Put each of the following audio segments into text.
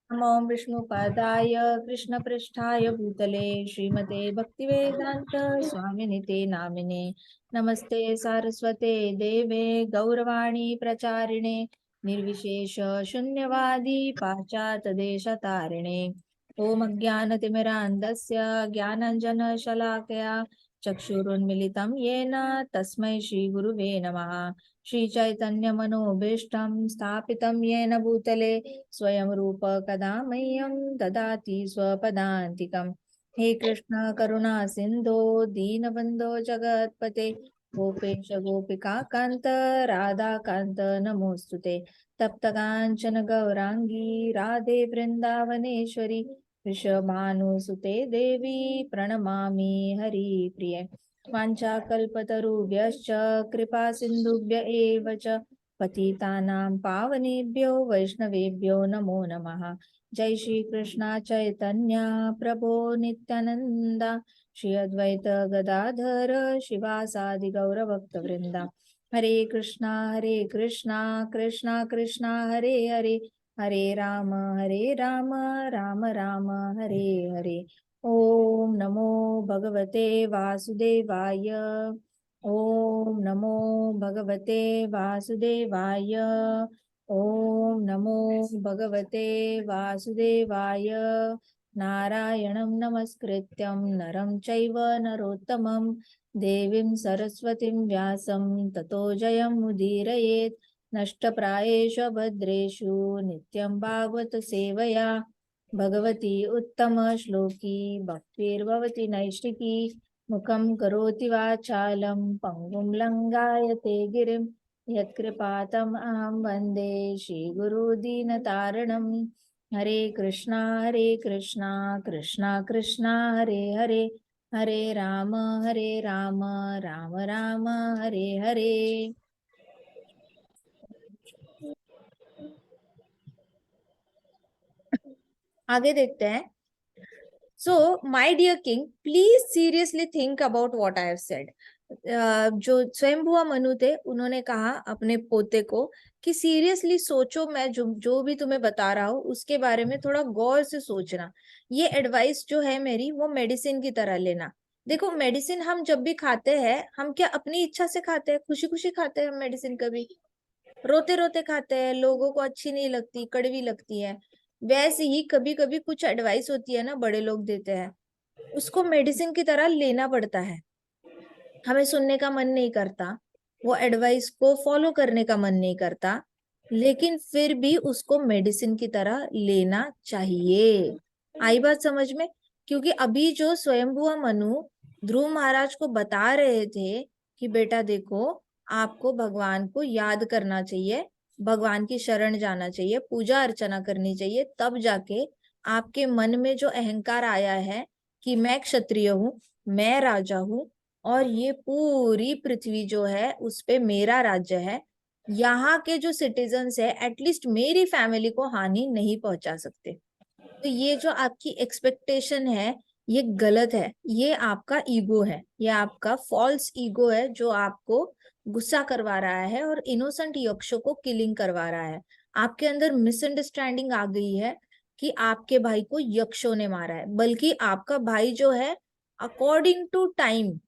नमो विष्णुपादाय कृष्णपृष्ठाय भूतले श्रीमते भक्तिवेदांत स्वामिनिते नामिने। नमस्ते सारस्वते देवे गौरवाणी प्रचारिणे निर्विशेष शून्यवादी पाश्चात्यदेशतारिणे। ओम अज्ञानतिमिरान्धस्य ज्ञानाञ्जनशलाकया चक्षुरुन्मिलितं येन तस्मै श्रीगुरुवे नमः। श्रीचैतन्यमनोभीष्टं स्थापितं येन भूतले स्वयं रूप कदा मह्यं ददाति स्वपदान्तिकम्। हे कृष्ण करुणा सिन्धो दीनबन्धो जगत्पते गोपेश गोपिका कान्त राधा कान्त नमोस्तुते। तप्त काञ्चन गौरांगी राधे वृन्दावनेश्वरी वृषभानुसुते देवी प्रणमामि हरिप्रिये। वाञ्छाकल्पतरुभ्यश्च कृपा सिन्धुभ्य एव च पतितानां पावनेभ्यो वैष्णवेभ्यो नमो नमः। जय श्री कृष्णा चैतन्य प्रभो नित्यानंदा श्री अद्वैत गदाधर शिवासादि गौरभक्तवृंदा। हरे कृष्णा कृष्णा कृष्णा हरे हरे हरे राम राम राम हरे हरे। ओम नमो भगवते वासुदेवाय। ओम नमो भगवते वासुदेवाय। ओम नमो भगवते वासुदेवाय। नारायणं नमस्कृत्यं नरं चैव नरोत्तमं देवीं सरस्वतीं व्यासं ततो जयमुदीरयेत्। नष्टप्रायेषु भद्रेषु नित्यं भागवत सेवया भगवती उत्तमश्लोकी भक्तिर्भवति नैष्टिकी। मुखं करोति वाचालं पङ्गुं लङ्घयते गिरिं यत्कृपातम् अहं वन्दे श्रीगुरुदीनतारिणम्। हरे कृष्णा कृष्णा कृष्णा हरे हरे हरे राम राम राम हरे हरे। आगे देखते हैं। So, my dear king, please seriously think about what I have said. जो स्वयंभुआ मनु थे उन्होंने कहा अपने पोते को कि सीरियसली सोचो, मैं जो भी तुम्हें बता रहा हूँ उसके बारे में थोड़ा गौर से सोचना। ये एडवाइस जो है मेरी वो मेडिसिन की तरह लेना। देखो, मेडिसिन हम जब भी खाते हैं हम क्या अपनी इच्छा से खाते हैं? खुशी खुशी खाते हैं हम मेडिसिन? कभी रोते रोते खाते हैं, लोगों को अच्छी नहीं लगती, कड़वी लगती है। वैसे ही कभी कभी कुछ एडवाइस होती है ना, बड़े लोग देते हैं, उसको मेडिसिन की तरह लेना पड़ता है। हमें सुनने का मन नहीं करता, वो एडवाइस को फॉलो करने का मन नहीं करता, लेकिन फिर भी उसको मेडिसिन की तरह लेना चाहिए। आई बात समझ में? क्योंकि अभी जो स्वयंभुआ मनु ध्रुव महाराज को बता रहे थे कि बेटा देखो, आपको भगवान को याद करना चाहिए, भगवान की शरण जाना चाहिए, पूजा अर्चना करनी चाहिए, तब जाके आपके मन में जो अहंकार आया है कि मैं क्षत्रिय हूँ, मैं राजा हूँ और ये पूरी पृथ्वी जो है उस पे मेरा राज्य है, यहाँ के जो सिटीजन्स है एटलीस्ट मेरी फैमिली को हानि नहीं पहुंचा सकते। तो ये जो आपकी एक्सपेक्टेशन है ये गलत है, ये आपका ईगो है, ये आपका फॉल्स ईगो है जो आपको गुस्सा करवा रहा है और इनोसेंट यक्षों को किलिंग करवा रहा है। आपके अंदर मिसअंडरस्टैंडिंग आ गई है कि आपके भाई को यक्षों ने मारा है, बल्कि आपका भाई जो है अकॉर्डिंग टू टाइम,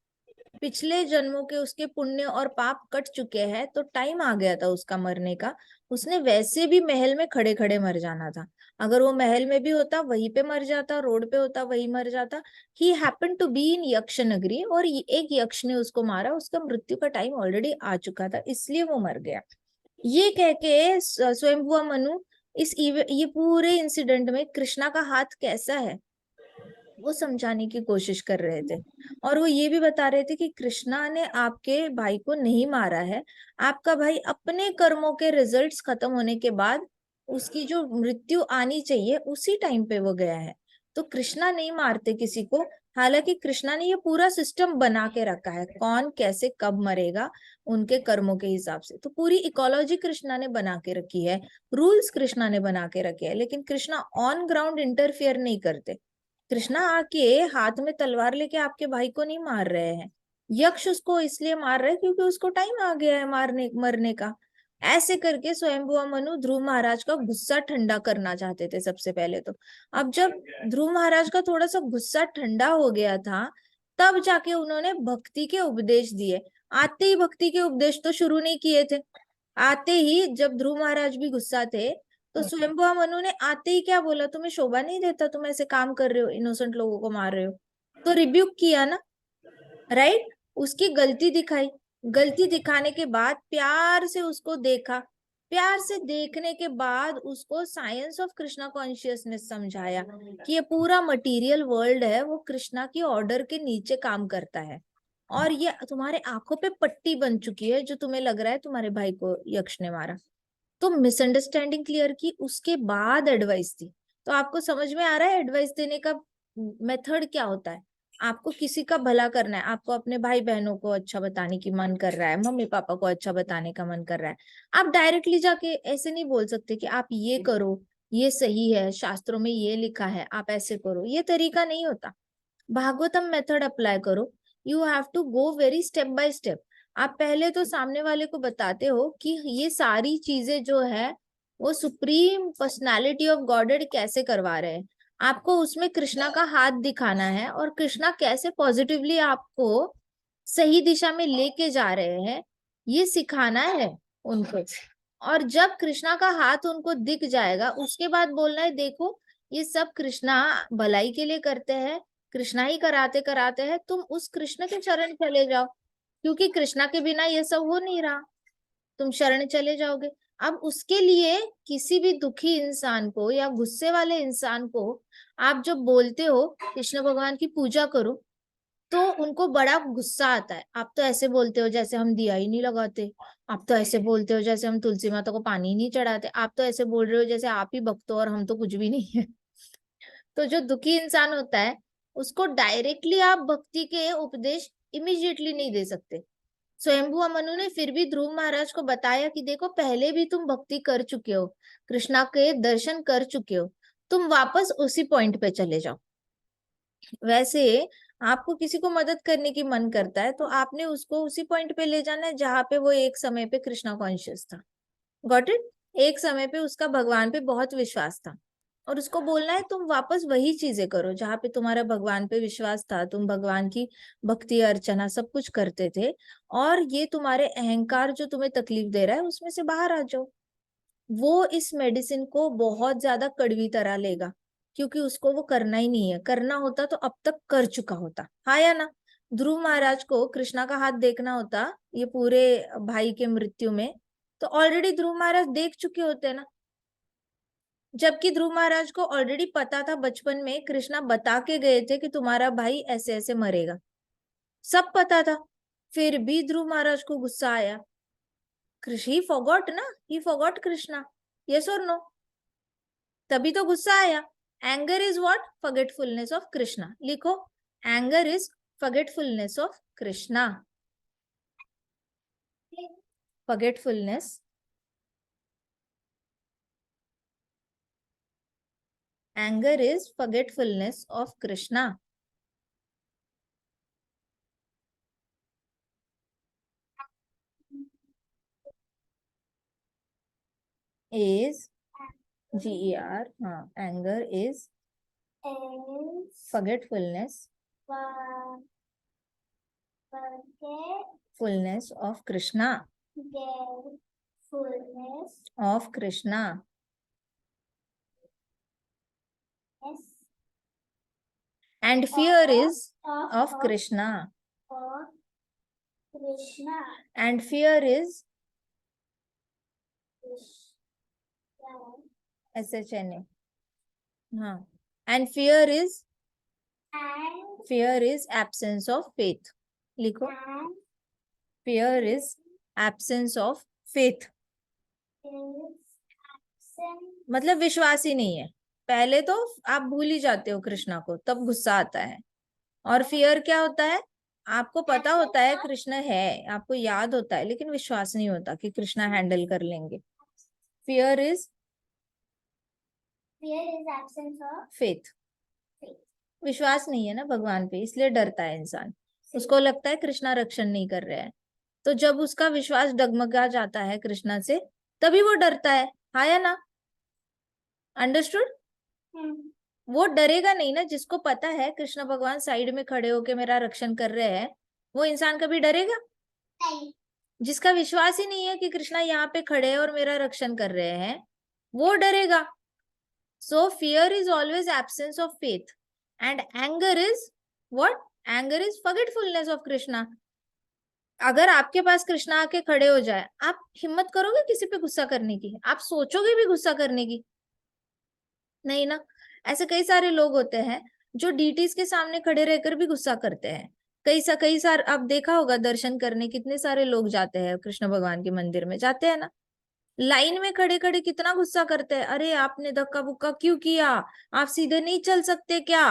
पिछले जन्मों के उसके पुण्य और पाप कट चुके हैं तो टाइम आ गया था उसका मरने का। उसने वैसे भी महल में खड़े खड़े मर जाना था। अगर वो महल में भी होता वहीं पे मर जाता, रोड पे होता वहीं मर जाता। He happen to be in Yaksha Nagari और एक यक्ष ने उसको मारा, उसका मृत्यु का टाइम ऑलरेडी आ चुका था, इसलिए वो मर गया। ये कह के स्वयंभुआ मनु ये पूरे इंसिडेंट में कृष्णा का हाथ कैसा है वो समझाने की कोशिश कर रहे थे। और वो ये भी बता रहे थे कि कृष्णा ने आपके भाई को नहीं मारा है, आपका भाई अपने कर्मों के रिजल्ट्स खत्म होने के बाद उसकी जो मृत्यु आनी चाहिए उसी टाइम पे वो गया है। तो कृष्णा नहीं मारते किसी को, हालांकि कृष्णा ने ये पूरा सिस्टम बना के रखा है, कौन कैसे कब मरेगा उनके कर्मों के हिसाब से। तो पूरी इकोलॉजी कृष्णा ने बना के रखी है, रूल्स कृष्णा ने बना के रखे हैं, लेकिन कृष्णा ऑन ग्राउंड इंटरफियर नहीं करते। कृष्णा आके हाथ में तलवार लेके आपके भाई को नहीं मार रहे हैं, यक्ष उसको इसलिए मार रहे हैं क्योंकि उसको टाइम आ गया है मारने मरने का। ऐसे करके स्वयंभुआ मनु ध्रुव महाराज का गुस्सा ठंडा करना चाहते थे सबसे पहले तो। अब जब ध्रुव महाराज का थोड़ा सा गुस्सा ठंडा हो गया था, तब जाके उन्होंने भक्ति के उपदेश दिए। आते ही भक्ति के उपदेश तो शुरू नहीं किए थे। आते ही जब ध्रुव महाराज भी गुस्सा थे, तो स्वयंभुआ मनु ने आते ही क्या बोला, तुम्हें शोभा नहीं देता, तुम ऐसे काम कर रहे हो, इनोसेंट लोगों को मार रहे हो। तो रिब्यूक किया ना, राइट। उसकी गलती दिखाई, गलती दिखाने के बाद प्यार से उसको देखा, प्यार से देखने के बाद उसको साइंस ऑफ कृष्णा कॉन्शियसनेस समझाया कि ये पूरा मटेरियल वर्ल्ड है वो कृष्णा की ऑर्डर के नीचे काम करता है, और ये तुम्हारे आंखों पे पट्टी बन चुकी है जो तुम्हें लग रहा है तुम्हारे भाई को यक्ष ने मारा। तो मिसअंडरस्टैंडिंग क्लियर की, उसके बाद एडवाइस दी। तो आपको समझ में आ रहा है एडवाइस देने का मेथड क्या होता है। आपको किसी का भला करना है, आपको अपने भाई बहनों को अच्छा बताने की मन कर रहा है, मम्मी पापा को अच्छा बताने का मन कर रहा है, आप डायरेक्टली जाके ऐसे नहीं बोल सकते कि आप ये करो, ये सही है, शास्त्रों में ये लिखा है, आप ऐसे करो। ये तरीका नहीं होता। भागवतम मेथड अप्लाई करो। You have to go very step by step. आप पहले तो सामने वाले को बताते हो कि ये सारी चीजें जो है वो सुप्रीम पर्सनालिटी ऑफ गॉडेड कैसे करवा रहे हैं। आपको उसमें कृष्णा का हाथ दिखाना है, और कृष्णा कैसे पॉजिटिवली आपको सही दिशा में लेके जा रहे हैं ये सिखाना है उनको। और जब कृष्णा का हाथ उनको दिख जाएगा, उसके बाद बोलना है देखो ये सब कृष्णा भलाई के लिए करते हैं, कृष्णा ही कराते कराते हैं, तुम उस कृष्ण के शरण चले जाओ, क्योंकि कृष्णा के बिना ये सब हो नहीं रहा, तुम शरण चले जाओगे। अब उसके लिए किसी भी दुखी इंसान को या गुस्से वाले इंसान को आप जब बोलते हो कृष्ण भगवान की पूजा करो, तो उनको बड़ा गुस्सा आता है। आप तो ऐसे बोलते हो जैसे हम दिया ही नहीं लगाते, आप तो ऐसे बोलते हो जैसे हम तुलसी माता को पानी ही नहीं चढ़ाते, आप तो ऐसे बोल रहे हो जैसे आप ही भक्त हो और हम तो कुछ भी नहीं है। तो जो दुखी इंसान होता है उसको डायरेक्टली आप भक्ति के उपदेश इमिजिएटली नहीं दे सकते। स्वयंभुआ मनु ने फिर भी ध्रुव महाराज को बताया कि देखो पहले भी तुम भक्ति कर चुके हो, कृष्णा के दर्शन कर चुके हो, तुम वापस उसी पॉइंट पे चले जाओ। वैसे आपको किसी को मदद करने की मन करता है तो आपने उसको उसी पॉइंट पे ले जाना है जहां पे वो एक समय पे कृष्णा कॉन्शियस था। Got it. एक समय पे उसका भगवान पे बहुत विश्वास था, और उसको बोलना है तुम वापस वही चीजें करो जहां पे तुम्हारा भगवान पे विश्वास था, तुम भगवान की भक्ति अर्चना सब कुछ करते थे, और ये तुम्हारे अहंकार जो तुम्हें तकलीफ दे रहा है उसमें से बाहर आ जाओ। वो इस मेडिसिन को बहुत ज्यादा कड़वी तरह लेगा, क्योंकि उसको वो करना ही नहीं है। करना होता तो अब तक कर चुका होता, हाँ या ना। ध्रुव महाराज को कृष्णा का हाथ देखना होता ये पूरे भाई के मृत्यु में, तो ऑलरेडी ध्रुव महाराज देख चुके होते ना। जबकि ध्रुव महाराज को ऑलरेडी पता था, बचपन में कृष्णा बता के गए थे कि तुम्हारा भाई ऐसे ऐसे मरेगा, सब पता था। फिर भी ध्रुव महाराज को गुस्सा आया। कृष्ण ही फॉरगॉट ना, ही फॉरगॉट कृष्णा, यस और नो, तभी तो गुस्सा आया। Anger is what, forgetfulness of Krishna. लिखो, anger is forgetfulness of Krishna. Forgetfulness, anger is forgetfulness of Krishna is GER, हाँ, anger is forgetfulness fullness of Krishna, of Krishna, and fear is of Krishna, and fear is SHNA, हाँ, and fear is absence of faith। लिखो, fear is absence of faith, मतलब विश्वास ही नहीं है। पहले तो आप भूल ही जाते हो कृष्णा को, तब गुस्सा आता है। और फियर क्या होता है, आपको पता होता है कृष्ण है, आपको याद होता है, लेकिन विश्वास नहीं होता कि कृष्णा हैंडल कर लेंगे। Fear is absence of faith, विश्वास नहीं है ना भगवान पे, इसलिए डरता है इंसान। उसको लगता है कृष्णा रक्षण नहीं कर रहे हैं। तो जब उसका विश्वास डगमगा जाता है कृष्णा से, तभी वो डरता है, हाँ या ना? अंडरस्टूड? वो डरेगा नहीं ना, जिसको पता है कृष्ण भगवान साइड में खड़े होके मेरा रक्षण कर रहे हैं, वो इंसान कभी डरेगा? नहीं। जिसका विश्वास ही नहीं है कि कृष्णा यहाँ पे खड़े हैं और मेरा रक्षण कर रहे हैं, वो डरेगा। So fear is always absence of faith, and anger is what? Anger is forgetfulness of Krishna. अगर आपके पास कृष्णा आके खड़े हो जाए, आप हिम्मत करोगे किसी पे गुस्सा करने की? आप सोचोगे भी गुस्सा करने की? नहीं ना। ऐसे कई सारे लोग होते हैं जो डीटीज के सामने खड़े रहकर भी गुस्सा करते हैं। कई सार आप देखा होगा, दर्शन करने कितने सारे लोग जाते हैं कृष्ण भगवान के मंदिर में, जाते हैं ना, लाइन में खड़े खड़े कितना गुस्सा करते हैं, अरे आपने धक्का बुक्का क्यों किया, आप सीधे नहीं चल सकते क्या,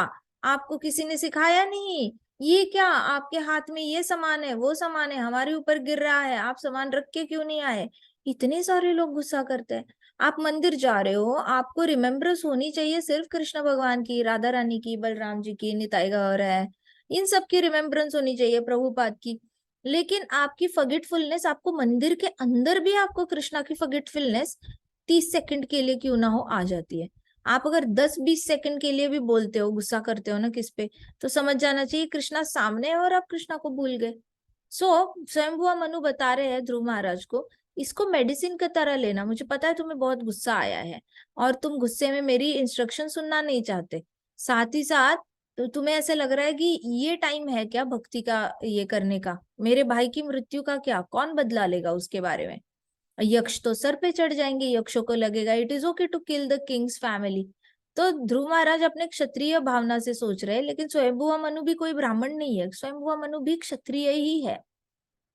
आपको किसी ने सिखाया नहीं, ये क्या आपके हाथ में ये सामान है, वो सामान है, हमारे ऊपर गिर रहा है, आप सामान रख के क्यों नहीं आए? इतने सारे लोग गुस्सा करते हैं। आप मंदिर जा रहे हो, आपको रिमेम्बरेंस होनी चाहिए सिर्फ कृष्ण भगवान की, राधा रानी की, बलराम जी की, निताई गौर है, इन सब की रिमेम्बरेंस होनी चाहिए, प्रभुपाद की। लेकिन आपकी फॉरगेटफुलनेस, आपको मंदिर के अंदर भी आपको कृष्णा की फॉरगेटफुलनेस 30 सेकंड के लिए क्यों ना हो आ जाती है। आप अगर 10-20 सेकंड के लिए भी बोलते हो, गुस्सा करते हो ना किस पे, तो समझ जाना चाहिए कृष्णा सामने है और आप कृष्णा को भूल गए। स्वयंभुआ मनु बता रहे हैं ध्रुव महाराज को, इसको मेडिसिन की तरह लेना। मुझे पता है तुम्हें बहुत गुस्सा आया है और तुम गुस्से में मेरी इंस्ट्रक्शन सुनना नहीं चाहते, साथ ही साथ तो तुम्हें ऐसे लग रहा है कि ये टाइम है क्या भक्ति का ये करने का, मेरे भाई की मृत्यु का क्या कौन बदला लेगा उसके बारे में, यक्ष तो सर पे चढ़ जाएंगे, यक्षों को लगेगा it is okay to kill the king's family. तो ध्रुव महाराज अपने क्षत्रिय भावना से सोच रहे हैं, लेकिन स्वयंभुआ मनु भी कोई ब्राह्मण नहीं है, स्वयंभुआ मनु भी क्षत्रिय ही है,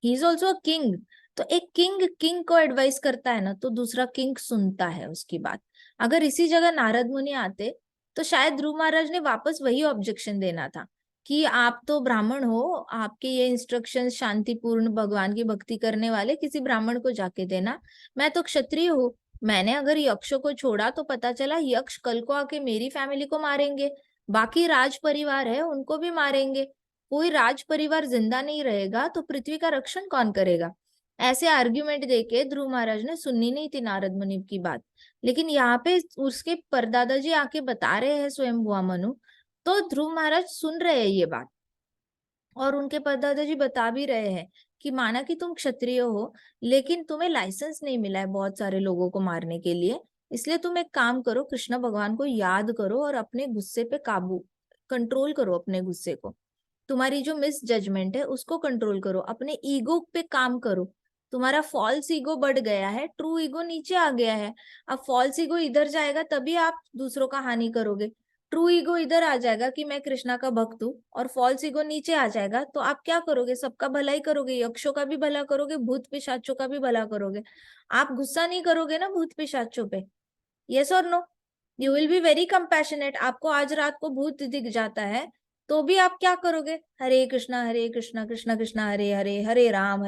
he is also a king. तो एक किंग किंग को एडवाइस करता है ना, तो दूसरा किंग सुनता है उसकी बात। अगर इसी जगह नारद मुनि आते, तो शायद ध्रुव महाराज ने वापस वही ऑब्जेक्शन देना था कि आप तो ब्राह्मण हो, आपके ये इंस्ट्रक्शन शांतिपूर्ण भगवान की भक्ति करने वाले किसी ब्राह्मण को जाके देना, मैं तो क्षत्रिय हूँ, मैंने अगर यक्षों को छोड़ा तो पता चला यक्ष कल को आके मेरी फैमिली को मारेंगे, बाकी राज परिवार है उनको भी मारेंगे, कोई राज परिवार जिंदा नहीं रहेगा तो पृथ्वी का रक्षण कौन करेगा? ऐसे आर्ग्यूमेंट देके ध्रुव महाराज ने सुननी नहीं थी नारद मुनि की बात। लेकिन यहाँ पे उसके परदादा जी आके बता रहे हैं स्वयंभुआ मनु, तो ध्रुव महाराज सुन रहे हैं ये बात, और उनके परदादा जी बता भी रहे हैं कि माना कि तुम क्षत्रिय हो, लेकिन तुम्हें लाइसेंस नहीं मिला है बहुत सारे लोगों को मारने के लिए, इसलिए तुम एक काम करो, कृष्ण भगवान को याद करो और अपने गुस्से पे काबू, कंट्रोल करो अपने गुस्से को, तुम्हारी जो मिस जजमेंट है उसको कंट्रोल करो, अपने ईगो पे काम करो। तुम्हारा फॉल्स ईगो बढ़ गया है, ट्रू ईगो नीचे आ गया है। अब फॉल्स ईगो इधर जाएगा तभी आप दूसरों का हानि करोगे, ट्रू ईगो इधर आ जाएगा कि मैं कृष्णा का भक्त हूँ, और फॉल्स ईगो नीचे आ जाएगा तो आप क्या करोगे? सबका भला ही करोगे, यक्षों का भी भला करोगे, भूत पिशाचों का भी भला करोगे। आप गुस्सा नहीं करोगे ना भूत पिशाचों पे? यस और no? You will be very compassionate. आपको आज रात को भूत दिख जाता है तो भी आप क्या करोगे? हरे कृष्णा कृष्णा कृष्णा हरे हरे, हरे राम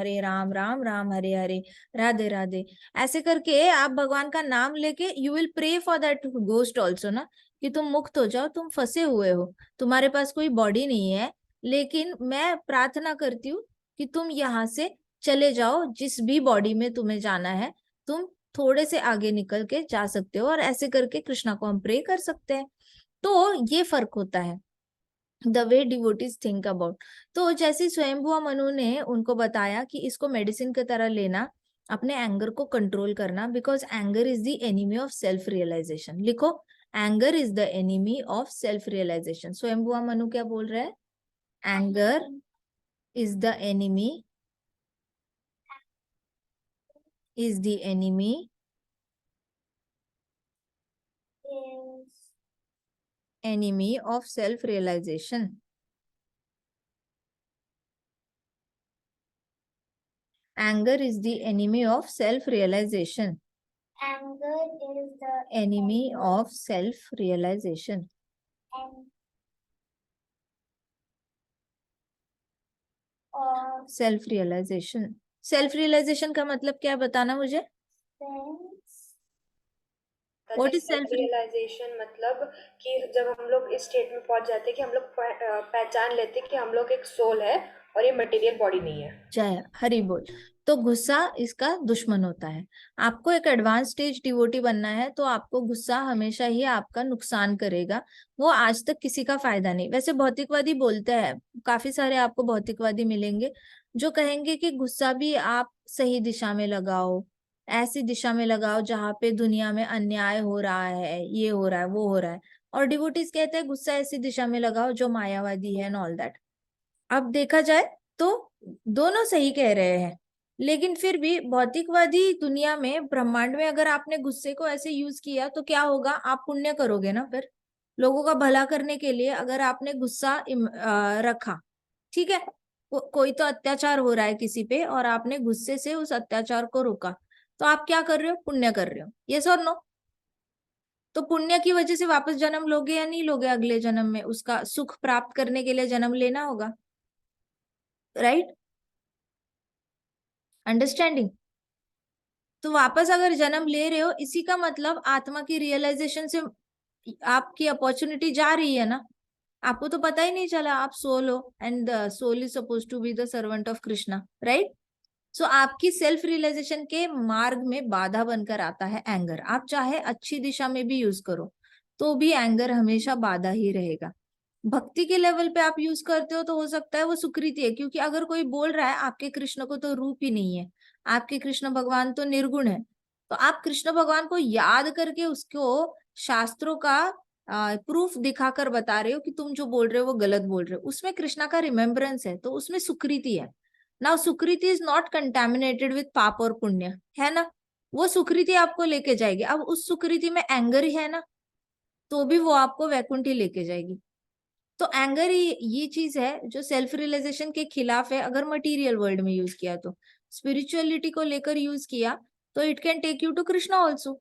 राम राम हरे हरे, राधे राधे, ऐसे करके आप भगवान का नाम लेके you will pray for that ghost also ना, कि तुम मुक्त हो जाओ, तुम फंसे हुए हो, तुम्हारे पास कोई बॉडी नहीं है, लेकिन मैं प्रार्थना करती हूँ कि तुम यहाँ से चले जाओ, जिस भी बॉडी में तुम्हें जाना है, तुम थोड़े से आगे निकल के जा सकते हो, और ऐसे करके कृष्णा को हम प्रे कर सकते हैं। तो ये फर्क होता है, the way devotees think about. तो जैसे स्वयंभुआ मनु ने उनको बताया कि इसको मेडिसिन की तरह लेना, अपने एंगर को कंट्रोल करना, because anger is the enemy of self realisation. लिखो, anger is the enemy of self realisation. Swayambhuva Manu क्या बोल रहे हैं? Anger is the enemy, is the enemy enemy of self realization. Anger is the enemy of self realization. Anger is the Enemy of self realization. Self realization. Self realization का मतलब क्या है बताना मुझे? What is self self? Realization मतलब कि जब हम लोग इस स्टेट में पहुंच जाते हैं कि हम लोग पहचान लेते हैं कि हम लोग एक सोल है और ये मटेरियल बॉडी नहीं है। जय हरि बोल। तो गुस्सा इसका दुश्मन होता है। आपको एक एडवांस स्टेज डिवोटी बनना है तो आपको गुस्सा हमेशा ही आपका नुकसान करेगा, वो आज तक किसी का फायदा नहीं। वैसे भौतिकवादी बोलते हैं, काफी सारे आपको भौतिकवादी मिलेंगे जो कहेंगे कि गुस्सा भी आप सही दिशा में लगाओ, ऐसी दिशा में लगाओ जहां पे दुनिया में अन्याय हो रहा है, ये हो रहा है, वो हो रहा है। और डिवोटीज कहते हैं गुस्सा ऐसी दिशा में लगाओ जो मायावादी है एंड ऑल दैट। अब देखा जाए तो दोनों सही कह रहे हैं, लेकिन फिर भी भौतिकवादी दुनिया में, ब्रह्मांड में, अगर आपने गुस्से को ऐसे यूज किया तो क्या होगा, आप पुण्य करोगे ना। फिर लोगों का भला करने के लिए अगर आपने गुस्सा रखा, ठीक है, कोई तो अत्याचार हो रहा है किसी पे और आपने गुस्से से उस अत्याचार को रोका, तो आप क्या कर रहे हो, पुण्य कर रहे हो। यस और नो? तो पुण्य की वजह से वापस जन्म लोगे या नहीं लोगे, अगले जन्म में उसका सुख प्राप्त करने के लिए जन्म लेना होगा, राइट? अंडरस्टैंडिंग? तो वापस अगर जन्म ले रहे हो, इसी का मतलब आत्मा की रियलाइजेशन से आपकी अपॉर्चुनिटी जा रही है ना। आपको तो पता ही नहीं चला आप सोल हो, and the soul is suppose to be the servant of Krishna, right? So आपकी सेल्फ रियलाइजेशन के मार्ग में बाधा बनकर आता है एंगर। आप चाहे अच्छी दिशा में भी यूज करो तो भी एंगर हमेशा बाधा ही रहेगा। भक्ति के लेवल पे आप यूज करते हो तो हो सकता है वो सुकृति है, क्योंकि अगर कोई बोल रहा है आपके कृष्ण को तो रूप ही नहीं है, आपके कृष्ण भगवान तो निर्गुण है, तो आप कृष्ण भगवान को याद करके उसको शास्त्रों का प्रूफ दिखाकर बता रहे हो कि तुम जो बोल रहे हो वो गलत बोल रहे हो, उसमें कृष्णा का रिमेम्बरेंस है, तो उसमें सुकृति है। Now Sukriti is not contaminated with पाप और पुण्य, है ना? वो सुकृति आपको लेके जाएगी। अब उस सुकृति में एंगर ही है ना, तो भी वो आपको वैकुंठ ही लेके जाएगी। तो एंगर ये चीज है जो सेल्फ रियलाइजेशन के खिलाफ है, अगर मटेरियल वर्ल्ड में यूज किया तो। स्पिरिचुअलिटी को लेकर यूज किया तो it can take you to Krishna also.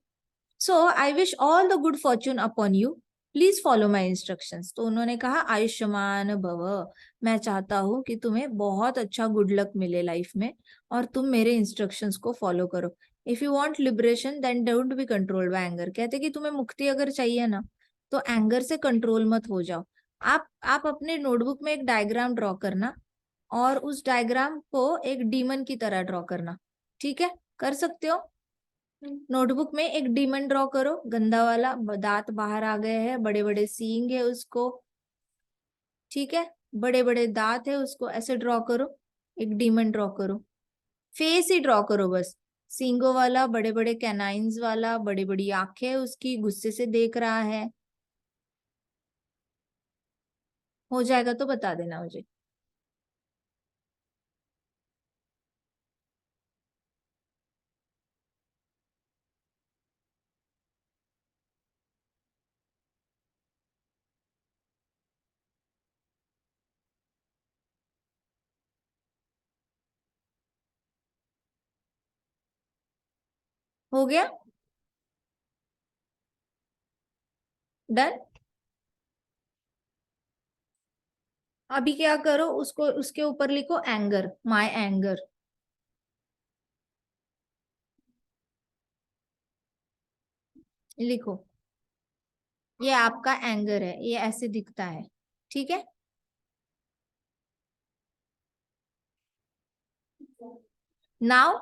So I wish all the good fortune upon you, please follow my instructions. तो उन्होंने कहा आयुष्मान भव, मैं चाहता हूं कि तुम्हें बहुत अच्छा गुड लक मिले लाइफ में और तुम मेरे इंस्ट्रक्शंस को फॉलो करो। If you want liberation then don't be controlled by anger. कहते कि तुम्हें मुक्ति अगर चाहिए ना तो एंगर से कंट्रोल मत हो जाओ। आप अपने नोटबुक में एक डायग्राम ड्रॉ करना और उस डायग्राम को एक डीमन की तरह ड्रॉ करना, ठीक है? कर सकते हो? नोटबुक में एक डीमन ड्रॉ करो, गंदा वाला, दांत बाहर आ गए हैं, बड़े बड़े सींग है उसको, ठीक है, बड़े बड़े दांत है उसको, ऐसे ड्रॉ करो। एक डीमन ड्रॉ करो, फेस ही ड्रॉ करो बस, सींगों वाला, बड़े बड़े कैनाइन्स वाला, बड़ी बड़ी आंखें उसकी, गुस्से से देख रहा है। हो जाएगा तो बता देना मुझे। हो गया? डन? अभी क्या करो, उसको उसके ऊपर लिखो एंगर, माय एंगर। लिखो ये आपका एंगर है, ये ऐसे दिखता है, ठीक है? नाउ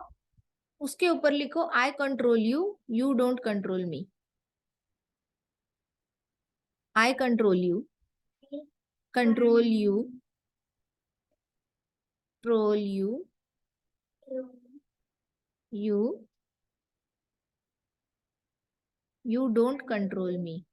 उसके ऊपर लिखो I control you, you don't control me. I control you, control you, control you, you, you don't control me.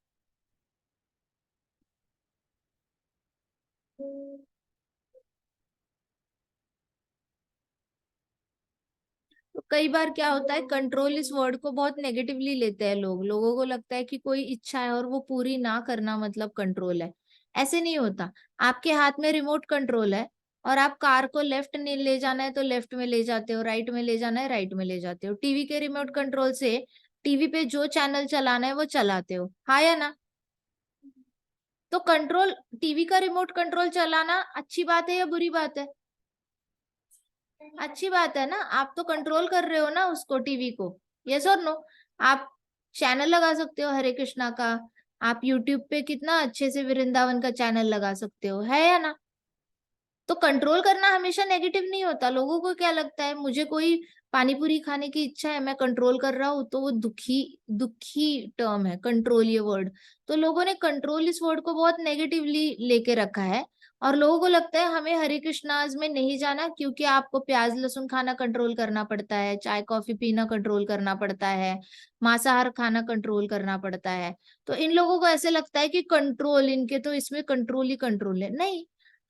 तो कई बार क्या होता है, कंट्रोल इस वर्ड को बहुत नेगेटिवली लेते हैं लोग, लोगों को लगता है कि कोई इच्छा है और वो पूरी ना करना मतलब कंट्रोल है। ऐसे नहीं होता। आपके हाथ में रिमोट कंट्रोल है और आप कार को लेफ्ट में ले जाना है तो लेफ्ट में ले जाते हो, राइट में ले जाना है राइट में ले जाते हो। टीवी के रिमोट कंट्रोल से टीवी पे जो चैनल चलाना है वो चलाते हो, हाँ या ना? तो कंट्रोल, टीवी का रिमोट कंट्रोल चलाना अच्छी बात है या बुरी बात है? अच्छी बात है ना, आप तो कंट्रोल कर रहे हो ना उसको, टीवी को। यस और नो? आप चैनल लगा सकते हो हरे कृष्णा का, आप यूट्यूब पे कितना अच्छे से वृंदावन का चैनल लगा सकते हो, है या ना? तो कंट्रोल करना हमेशा नेगेटिव नहीं होता। लोगों को क्या लगता है, मुझे कोई पानी पूरी खाने की इच्छा है, मैं कंट्रोल कर रहा हूँ, तो वो दुखी दुखी टर्म है कंट्रोल, ये वर्ड। तो लोगों ने कंट्रोल इस वर्ड को बहुत नेगेटिवली लेके रखा है, और लोगों को लगता है हमें हरे कृष्णाज में नहीं जाना, क्योंकि आपको प्याज लहसुन खाना कंट्रोल करना पड़ता है, चाय कॉफी पीना कंट्रोल करना पड़ता है, मांसाहार खाना कंट्रोल करना पड़ता है। तो इन लोगों को ऐसे लगता है कि कंट्रोल, इनके तो इसमें कंट्रोल ही कंट्रोल है। नहीं,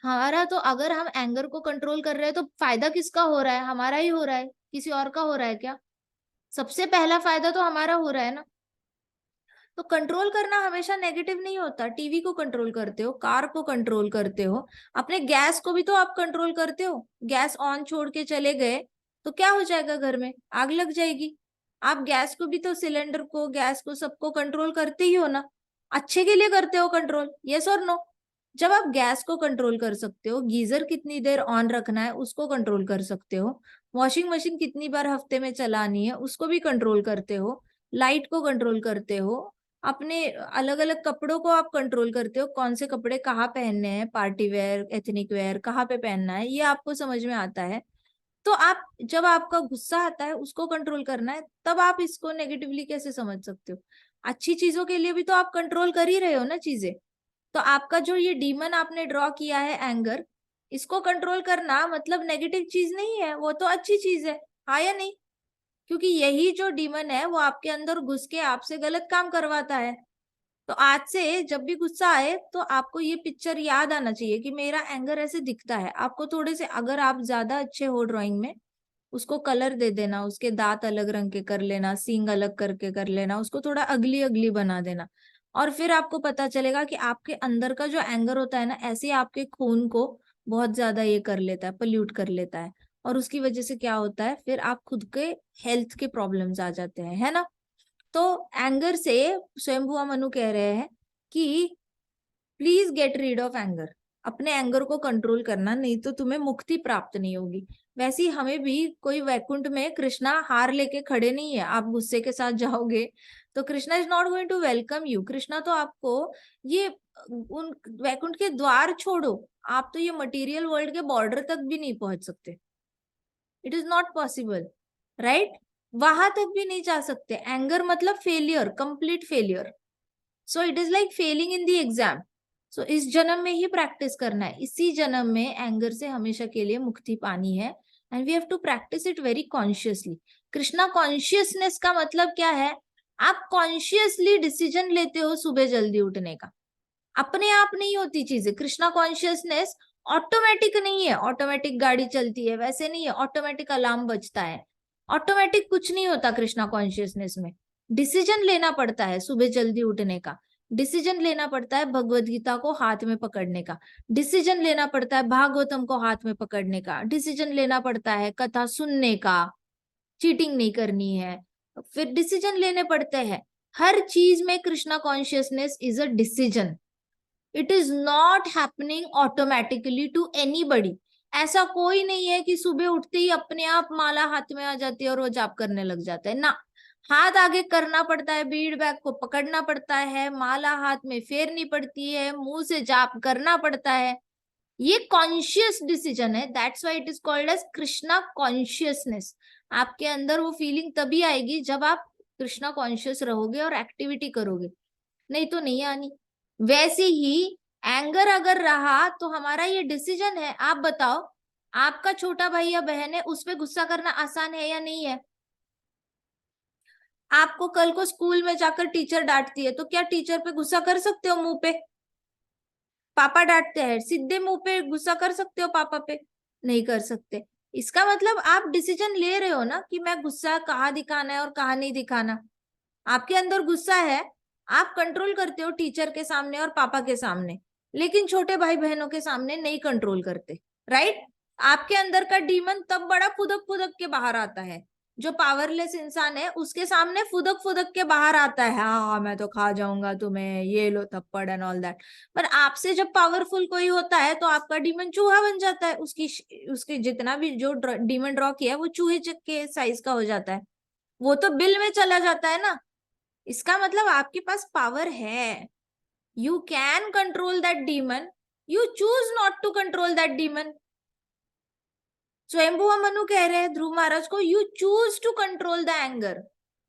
हमारा तो, अगर हम एंगर को कंट्रोल कर रहे हैं तो फायदा किसका हो रहा है? हमारा ही हो रहा है, किसी और का हो रहा है क्या? सबसे पहला फायदा तो हमारा हो रहा है ना। तो कंट्रोल करना हमेशा नेगेटिव नहीं होता। टीवी को कंट्रोल करते हो, कार को कंट्रोल करते हो, अपने गैस को भी तो आप कंट्रोल करते हो। गैस ऑन छोड़ के चले गए तो क्या हो जाएगा? घर में आग लग जाएगी। आप गैस को भी तो, सिलेंडर को, गैस को, सबको कंट्रोल करते ही हो ना। अच्छे के लिए करते हो कंट्रोल, यस और नो? जब आप गैस को कंट्रोल कर सकते हो, गीजर कितनी देर ऑन रखना है उसको कंट्रोल कर सकते हो, वॉशिंग मशीन कितनी बार हफ्ते में चलानी है उसको भी कंट्रोल करते हो, लाइट को कंट्रोल करते हो, अपने अलग अलग कपड़ों को आप कंट्रोल करते हो, कौन से कपड़े कहाँ पहनने हैं, पार्टी वेयर, एथनिक वेयर कहाँ पे पहनना है, ये आपको समझ में आता है। तो आप, जब आपका गुस्सा आता है उसको कंट्रोल करना है, तब आप इसको नेगेटिवली कैसे समझ सकते हो? अच्छी चीजों के लिए भी तो आप कंट्रोल कर ही रहे हो ना चीजें। तो आपका जो ये डीमन आपने ड्रॉ किया है, एंगर, इसको कंट्रोल करना मतलब नेगेटिव चीज नहीं है, वो तो अच्छी चीज है। हाँ या नहीं? क्योंकि यही जो डीमन है वो आपके अंदर घुस के आपसे गलत काम करवाता है। तो आज से जब भी गुस्सा आए तो आपको ये पिक्चर याद आना चाहिए कि मेरा एंगर ऐसे दिखता है। आपको थोड़े से, अगर आप ज्यादा अच्छे हो ड्राइंग में, उसको कलर दे देना, उसके दांत अलग रंग के कर लेना, सींग अलग करके कर लेना, उसको थोड़ा अगली अगली बना देना, और फिर आपको पता चलेगा कि आपके अंदर का जो एंगर होता है ना, ऐसे ही आपके खून को बहुत ज्यादा ये कर लेता है, पोल्यूट कर लेता है। और उसकी वजह से क्या होता है, फिर आप खुद के हेल्थ के प्रॉब्लम्स आ जाते हैं, है ना। तो एंगर से स्वयंभुआ मनु कह रहे हैं कि please get rid of anger. अपने एंगर को कंट्रोल करना, नहीं तो तुम्हें मुक्ति प्राप्त नहीं होगी। वैसे ही हमें भी कोई वैकुंठ में कृष्णा हार लेके खड़े नहीं है। आप गुस्से के साथ जाओगे तो Krishna is not going to welcome you. Krishna तो आपको ये, उन वैकुंठ के द्वार छोड़ो, आप तो ये मटेरियल वर्ल्ड के बॉर्डर तक भी नहीं पहुंच सकते। It is not possible, right? वहां तक भी नहीं जा सकते। एंगर मतलब failure, complete failure. So it is like failing in the exam. So इस जन्म में ही प्रैक्टिस करना है, इसी जन्म में एंगर से हमेशा के लिए मुक्ति पानी है, and we have to practise it very consciously. Krishna consciousness का मतलब क्या है? आप कॉन्शियसली डिसीजन लेते हो सुबह जल्दी उठने का। अपने आप नहीं होती चीजें। कृष्णा कॉन्शियसनेस ऑटोमेटिक नहीं है। ऑटोमेटिक गाड़ी चलती है वैसे नहीं है, ऑटोमेटिक अलार्म बजता है, ऑटोमेटिक कुछ नहीं होता कृष्णा कॉन्शियसनेस में। डिसीजन लेना पड़ता है सुबह जल्दी उठने का, डिसीजन लेना पड़ता है भगवत गीता को हाथ में पकड़ने का, डिसीजन लेना पड़ता है भागवतम को हाथ में पकड़ने का, डिसीजन लेना पड़ता है कथा सुनने का, चीटिंग नहीं करनी है, फिर डिसीजन लेने पड़ते हैं। हर चीज में Krishna consciousness is a decision. It is not happening automatically to anybody. ऐसा कोई नहीं है कि सुबह उठते ही अपने आप माला हाथ में आ जाती है और वो जाप करने लग जाता है ना। हाथ आगे करना पड़ता है, बीड बैग को पकड़ना पड़ता है, माला हाथ में फेरनी पड़ती है, मुंह से जाप करना पड़ता है। ये कॉन्शियस डिसीजन है। That's why it is called as Krishna consciousness. आपके अंदर वो फीलिंग तभी आएगी जब आप कृष्णा कॉन्शियस रहोगे और एक्टिविटी करोगे, नहीं तो नहीं आनी। वैसे ही एंगर अगर रहा तो हमारा ये डिसीजन है। आप बताओ, आपका छोटा भाई या बहन है, उस पे गुस्सा करना आसान है या नहीं है? आपको कल को स्कूल में जाकर टीचर डांटती है तो क्या टीचर पे गुस्सा कर सकते हो? मुंह पे पापा डांटते हैं, सीधे मुंह पे गुस्सा कर सकते हो पापा पे? नहीं कर सकते। इसका मतलब आप डिसीजन ले रहे हो ना कि मैं गुस्सा कहाँ दिखाना है और कहाँ नहीं दिखाना। आपके अंदर गुस्सा है, आप कंट्रोल करते हो टीचर के सामने और पापा के सामने, लेकिन छोटे भाई बहनों के सामने नहीं कंट्रोल करते, राइट? आपके अंदर का डीमन तब बड़ा फुदक फुदक के बाहर आता है। जो पावरलेस इंसान है उसके सामने फुदक फुदक के बाहर आता है, हाँ मैं तो खा जाऊंगा तुम्हें, ये लो थप्पड़ एंड ऑल दैट। पर आपसे जब पावरफुल कोई होता है तो आपका डीमन चूहा बन जाता है। उसकी जितना भी जो डीमन ड्रॉ किया है वो चूहे के साइज का हो जाता है, वो तो बिल में चला जाता है ना। इसका मतलब आपके पास पावर है। You can control that demon, you choose not to control that demon. Swayambhuva Manu कह रहे हैं ध्रुव महाराज को, you choose to control the anger,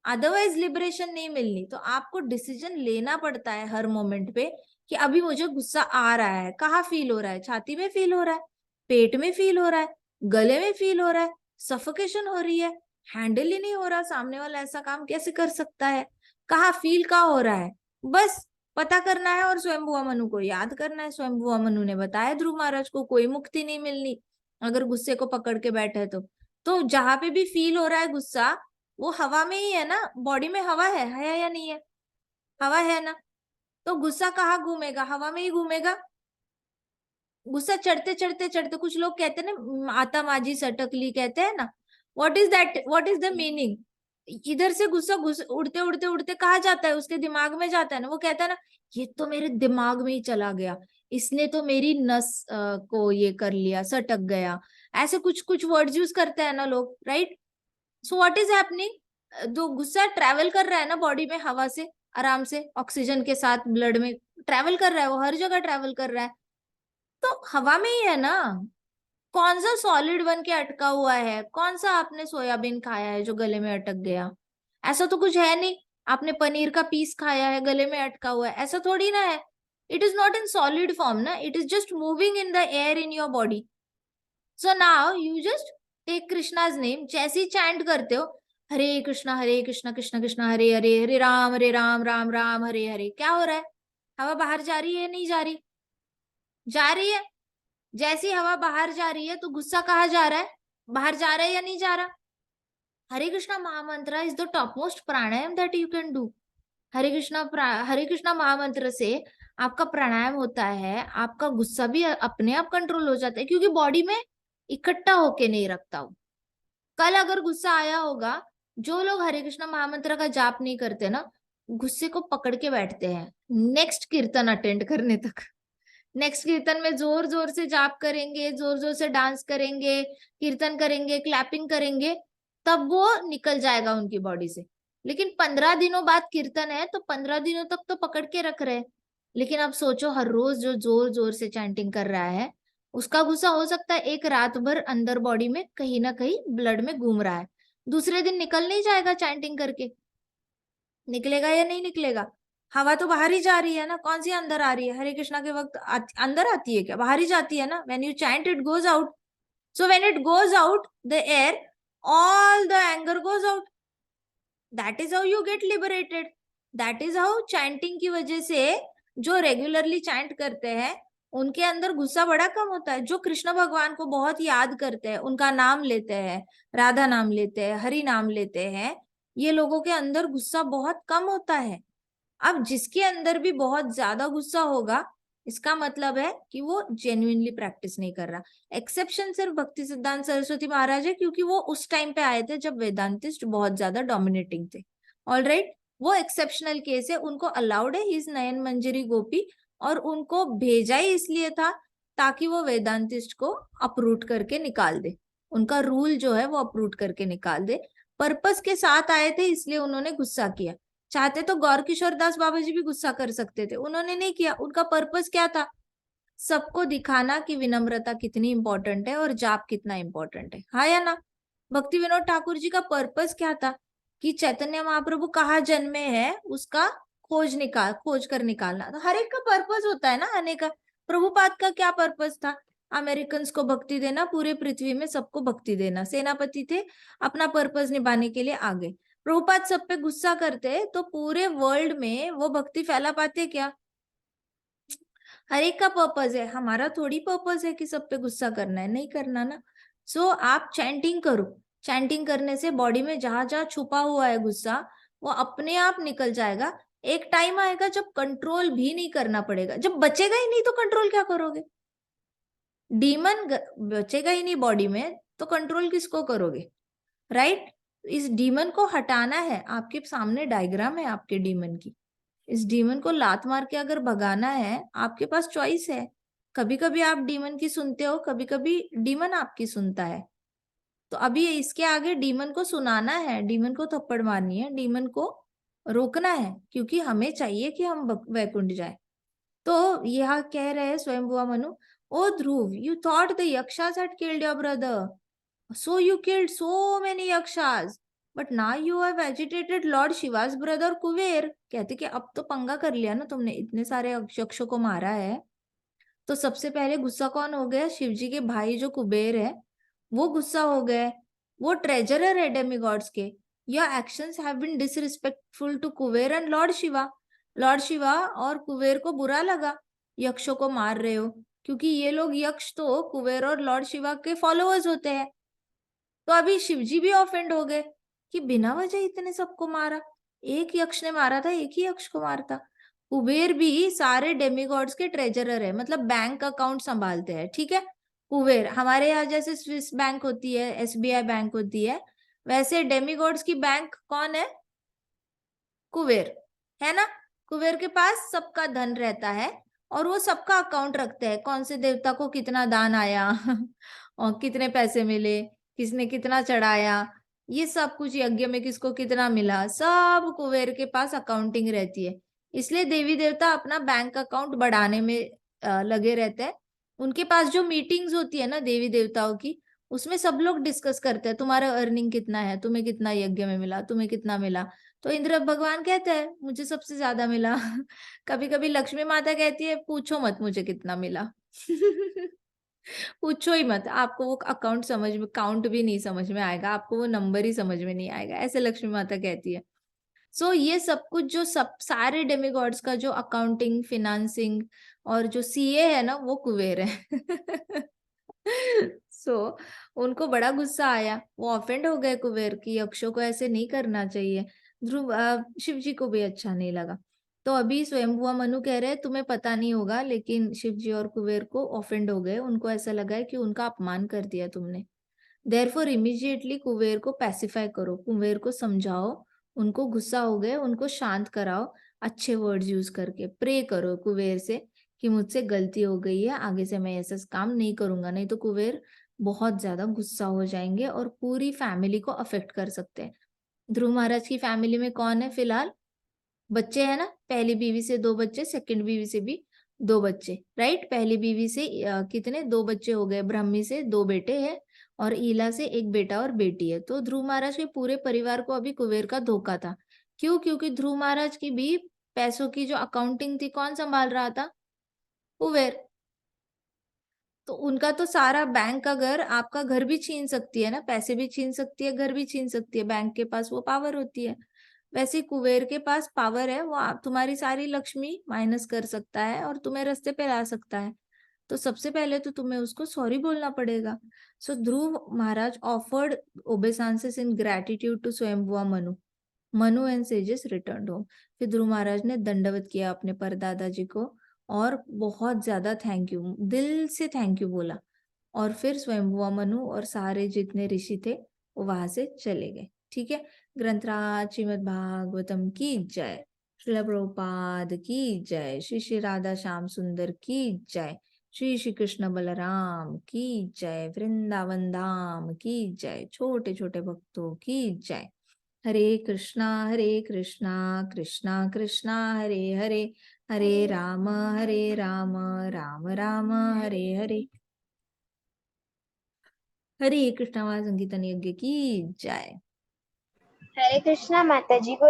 otherwise liberation नहीं मिलनी। तो आपको डिसीजन लेना पड़ता है हर मोमेंट पे कि अभी मुझे गुस्सा आ रहा है, कहाँ फील हो रहा है, छाती में फील हो रहा है, पेट में फील हो रहा है, गले में फील हो रहा है, सफोकेशन हो रही है, हैंडल ही नहीं हो रहा, सामने वाला ऐसा काम कैसे कर सकता है, कहाँ फील कहाँ हो रहा है, बस पता करना है और स्वयंभुवा मनु को याद करना है। स्वयंभुवा मनु ने बताया ध्रुव महाराज को कोई मुक्ति नहीं मिलनी अगर गुस्से को पकड़ के बैठे तो जहां पे भी फील हो रहा है गुस्सा, वो हवा में ही है ना, बॉडी में हवा है या नहीं है, हवा है ना, तो गुस्सा कहाँ घूमेगा, हवा में ही घूमेगा। गुस्सा चढ़ते चढ़ते चढ़ते, कुछ लोग कहते हैं ना आता माजी सटकली कहते हैं ना, what is that, what is the meaning. इधर से गुस्सा उड़ते उड़ते उड़ते कहाँ जाता है, उसके दिमाग में जाता है ना, वो कहता है ना ये तो मेरे दिमाग में ही चला गया, इसने तो मेरी नस को ये कर लिया, सटक गया, ऐसे कुछ कुछ वर्ड्स यूज करते हैं ना लोग, right. So what is happening, जो गुस्सा ट्रैवल कर रहा है ना बॉडी में हवा से, आराम से ऑक्सीजन के साथ ब्लड में ट्रैवल कर रहा है, वो हर जगह ट्रैवल कर रहा है, तो हवा में ही है ना। कौन सा सॉलिड बन के अटका हुआ है, कौन सा आपने सोयाबीन खाया है जो गले में अटक गया, ऐसा तो कुछ है नहीं। आपने पनीर का पीस खाया है गले में अटका हुआ है, ऐसा थोड़ी ना है। It is not in solid form ना, it is just moving in the air in your body. So now you just take Krishna's name, जैसे ही चैंट करते हो हरे कृष्णा कृष्ण कृष्ण हरे हरे, हरे राम राम राम हरे हरे, क्या हो रहा है, हवा बाहर जा रही है नहीं जा रही, जा रही है। जैसी हवा बाहर जा रही है तो गुस्सा कहाँ जा रहा है, बाहर जा रहा है या नहीं जा रहा। Hare Krishna mahamantra is the topmost pranayama that you can do. Hare Krishna mahamantra से आपका प्राणायाम होता है, आपका गुस्सा भी अपने आप कंट्रोल हो जाता है, क्योंकि बॉडी में इकट्ठा होके नहीं रखता हो। कल अगर गुस्सा आया होगा, जो लोग हरे कृष्णा महामंत्र का जाप नहीं करते ना, गुस्से को पकड़ के बैठते हैं नेक्स्ट कीर्तन अटेंड करने तक। नेक्स्ट कीर्तन में जोर जोर से जाप करेंगे, जोर जोर से डांस करेंगे, कीर्तन करेंगे, क्लैपिंग करेंगे, तब वो निकल जाएगा उनकी बॉडी से। लेकिन 15 दिनों बाद कीर्तन है तो 15 दिनों तक तो पकड़ के रख रहे हैं। लेकिन अब सोचो हर रोज जो जोर जोर से चैंटिंग कर रहा है, उसका गुस्सा हो सकता है एक रात भर अंदर बॉडी में कहीं ना कहीं ब्लड में घूम रहा है, दूसरे दिन निकल नहीं जाएगा चैंटिंग करके, निकलेगा या नहीं निकलेगा। हवा तो बाहर ही जा रही है ना, कौन सी अंदर आ रही है, हरे कृष्णा के वक्त अंदर आती है क्या, बाहर ही जाती है ना। When you chant it goes out, so when it goes out the air, all the anger goes out, that is how you get liberated. That is how chanting की वजह से जो रेगुलरली चैंट करते हैं उनके अंदर गुस्सा बड़ा कम होता है। जो कृष्ण भगवान को बहुत याद करते हैं, उनका नाम लेते हैं, राधा नाम लेते हैं, हरि नाम लेते हैं, ये लोगों के अंदर गुस्सा बहुत कम होता है। अब जिसके अंदर भी बहुत ज्यादा गुस्सा होगा, इसका मतलब है कि वो जेन्युइनली प्रैक्टिस नहीं कर रहा। एक्सेप्शन सिर्फ भक्ति सिद्धांत सरस्वती महाराज है, क्योंकि वो उस टाइम पे आए थे जब वेदांतिस्ट बहुत ज्यादा डोमिनेटिंग थे। ऑलराइट, वो एक्सेप्शनल केस है, उनको अलाउड है, ही इज नयन मंजरी गोपी, और उनको भेजा ही इसलिए था ताकि वो वेदांतिस्ट को अपरूट करके निकाल दे, उनका रूल जो है वो अपरूट करके निकाल दे। पर्पस के साथ आए थे इसलिए उन्होंने गुस्सा किया। चाहते तो गौर किशोर दास बाबा जी भी गुस्सा कर सकते थे, उन्होंने नहीं किया। उनका पर्पस क्या था, सबको दिखाना कि विनम्रता कितनी इंपॉर्टेंट है और जाप कितना इंपॉर्टेंट है, हाँ या ना। भक्ति विनोद ठाकुर जी का पर्पस क्या था कि चैतन्य महाप्रभु कहाँ जन्मे हैं उसका खोज कर निकालना। तो हर एक का पर्पस होता है ना आने का। प्रभुपाद का क्या पर्पस था, अमेरिकन को भक्ति देना, पूरे पृथ्वी में सबको भक्ति देना, सेनापति थे, अपना पर्पस निभाने के लिए आगे। प्रभुपाद सब पे गुस्सा करते तो पूरे वर्ल्ड में वो भक्ति फैला पाते क्या। हर एक का पर्पस है, हमारा थोड़ी पर्पस है कि सब पे गुस्सा करना है, नहीं करना ना। सो आप चैंटिंग करो, चैंटिंग करने से बॉडी में जहां जहां छुपा हुआ है गुस्सा वो अपने आप निकल जाएगा। एक टाइम आएगा जब कंट्रोल भी नहीं करना पड़ेगा, जब बचेगा ही नहीं तो कंट्रोल क्या करोगे। डीमन बचेगा ही नहीं बॉडी में तो कंट्रोल किसको करोगे, राइट। इस डीमन को हटाना है, आपके सामने डायग्राम है आपके डीमन की। इस डीमन को लात मार के अगर भगाना है, आपके पास चॉइस है। कभी कभी आप डीमन की सुनते हो, कभी कभी डीमन आपकी सुनता है। तो अभी इसके आगे डीमन को सुनाना है, डीमन को थप्पड़ मारनी है, डीमन को रोकना है, क्योंकि हमें चाहिए कि हम वैकुंठ जाए। तो यह कह रहे हैं Swayambhuva Manu, oh Dhruva, you thought the yakshas had killed your brother. So you killed so many yakshas, but now you have agitated Lord Shiva's brother Kuber. कहते कि अब तो पंगा कर लिया ना तुमने, इतने सारे यक्षों को मारा है. तो सबसे पहले गुस्सा कौन हो गया? शिवजी के भाई जो कुबेर है वो गुस्सा हो गए. वो ट्रेजरर है डेमिगॉड्स के. Your actions have been disrespectful to Kuber and lord Shiva. Lord Shiva और कुबेर को बुरा लगा यक्षों को मार रहे हो, क्योंकि ये लोग यक्ष तो कुबेर और लॉर्ड शिवा के फॉलोअर्स होते हैं. तो अभी शिवजी भी ऑफेंड हो गए कि बिना वजह इतने सबको मारा. एक यक्ष ने मारा था, एक ही यक्ष को मारता. कुबेर भी सारे डेमिगॉड्स के ट्रेजरर है, मतलब बैंक अकाउंट संभालते हैं. ठीक है, कुबेर हमारे यहाँ जैसे स्विस बैंक होती है, एसबीआई बैंक होती है, वैसे डेमिगॉड्स की बैंक कौन है? कुबेर है ना. कुबेर के पास सबका धन रहता है और वो सबका अकाउंट रखते हैं. कौन से देवता को कितना दान आया और कितने पैसे मिले, किसने कितना चढ़ाया, ये सब कुछ, यज्ञ में किसको कितना मिला, सब कुबेर के पास अकाउंटिंग रहती है. इसलिए देवी देवता अपना बैंक अकाउंट बढ़ाने में लगे रहते हैं. उनके पास जो मीटिंग्स होती है ना देवी देवताओं की, उसमें सब लोग डिस्कस करते हैं तुम्हारा अर्निंग कितना है, तुम्हें कितना यज्ञ में मिला, तुम्हें कितना मिला. तो इंद्र भगवान कहते हैं मुझे सबसे ज्यादा मिला. कभी कभी लक्ष्मी माता कहती है पूछो मत मुझे कितना मिला. पूछो ही मत, आपको वो अकाउंट समझ में, काउंट भी नहीं समझ में आएगा, आपको वो नंबर ही समझ में नहीं आएगा, ऐसे लक्ष्मी माता कहती है. सो ये सब कुछ जो सब सारे डेमिगॉड्स का जो अकाउंटिंग, फिनांसिंग और जो सीए है ना, वो कुबेर है. सो उनको बड़ा गुस्सा आया, वो ऑफेंड हो गए कुबेर की यक्षों को ऐसे नहीं करना चाहिए. शिव जी को भी अच्छा नहीं लगा. तो अभी स्वयंभुआ मनु कह रहे हैं तुम्हें पता नहीं होगा, लेकिन शिव जी और कुबेर को ऑफेंड हो गए, उनको ऐसा लगा है कि उनका अपमान कर दिया तुमने. देयरफॉर इमीडिएटली कुबेर को पैसिफाई करो, कुबेर को समझाओ. उनको गुस्सा हो गए, उनको शांत कराओ, अच्छे वर्ड्स यूज करके प्रे करो कुबेर से कि मुझसे गलती हो गई है, आगे से मैं ऐसा काम नहीं करूंगा. नहीं तो कुबेर बहुत ज्यादा गुस्सा हो जाएंगे और पूरी फैमिली को अफेक्ट कर सकते हैं. ध्रुव महाराज की फैमिली में कौन है फिलहाल? बच्चे हैं ना, पहली बीवी से 2 बच्चे, सेकंड बीवी से भी 2 बच्चे, राइट. पहली बीवी से कितने 2 बच्चे हो गए, ब्राह्मी से 2 बेटे हैं और ईला से 1 बेटा और बेटी है. तो ध्रुव महाराज के पूरे परिवार को अभी कुबेर का धोखा था. क्यों? क्योंकि ध्रुव महाराज की भी पैसों की जो अकाउंटिंग थी कौन संभाल रहा था? कुबेर. तो उनका तो सारा बैंक का घर, आपका घर भी छीन सकती है ना, पैसे भी छीन सकती है, घर भी छीन सकती है, बैंक के पास वो पावर होती है. वैसे कुबेर के पास पावर है, वो आप तुम्हारी सारी लक्ष्मी माइनस कर सकता है और तुम्हें रास्ते पे ला सकता है. तो सबसे पहले तो तुम्हें उसको सॉरी बोलना पड़ेगा. So Dhruva Maharaj offered obeisances in gratitude to Swayambhuva Manu. Manu and sages returned home. फिर ध्रुव महाराज ने दंडवत किया अपने परदादा जी को और बहुत ज्यादा थैंक यू, दिल से थैंक यू बोला. और फिर स्वयंभुआ मनु और सारे जितने ऋषि थे वो वहां से चले गए. ठीक है. ग्रंथराज श्रीमद् भागवतम की जय. श्रील प्रभुपाद की जय. श्री श्री राधा श्याम सुंदर की जय. श्री श्री कृष्ण बलराम की जय. वृंदावन धाम की जय. छोटे छोटे भक्तों की जय. हरे कृष्णा कृष्णा कृष्णा हरे हरे, हरे राम राम राम हरे हरे. हरे कृष्णा संकीर्तन यज्ञ की जय. हरे कृष्णा माता जी को